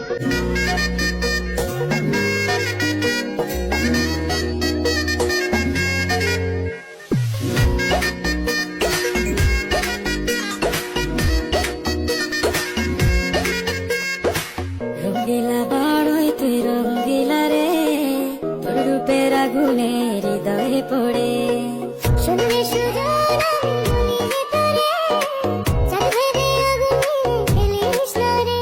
রঙ্গিলা বাড়ই তুই রঙ্গিলা রে, তোর রূপের আগুনে হৃদয়ে পড়ে। শুনলে সুজন আমি ভিতরে, চাঁদ ভেবে আগুনে খেলিস না রে।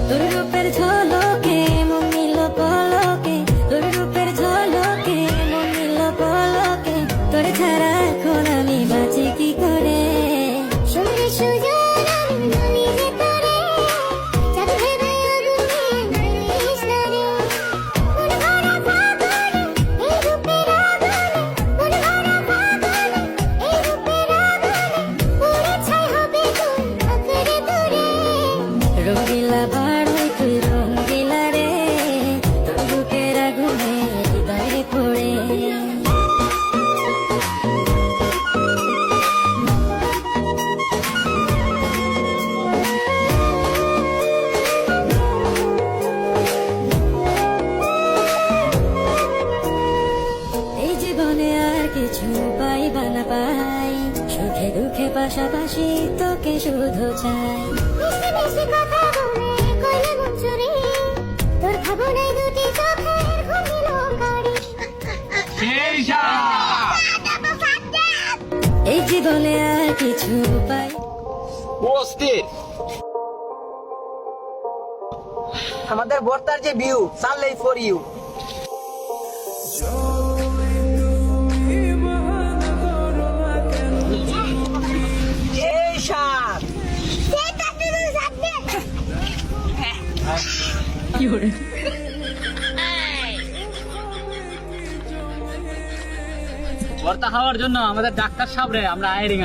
তোর রূপের ঝলকে মন নিল পলকে, তোর রূপের ঝলকে মন নিল পলকে, তোর ছাড়া এখন আমি বাঁচি কি করে। শুনলে সুজন আমি ভিতরে, চাঁদ ভেবে আগুনে খেলিস না রে। মন ভরা ফাগুনে এই রূপের আগুনে, মন ভরা ফাগুনে এই রূপের আগুনে, পুড়ে ছাই হবে তোর আঁকড়ে ধরে। রঙ্গিলা বাড়ই তুই রঙ্গিলা রে, তোর রূপের আগুনে হৃদয়ে পড়ে। এই জীবনে আর কিছু পাইবা না পাই, সুখে দুঃখে পাশাপাশি তোকে শুধু চাই। মিষ্টি মিষ্টি কথা বলে কইলে মন চুরি, তোর ভাবনায় দুটি চোখের ঘুমিল কারি। এই জীবনে আর কিছু পাই। আমাদের বর্তার যে ভিউ সানলাই ফর ইউ। এই শাক ভর্তা খাওয়ার জন্য আমাদের ডাক্তার সাহেব রে আমরা আইরিং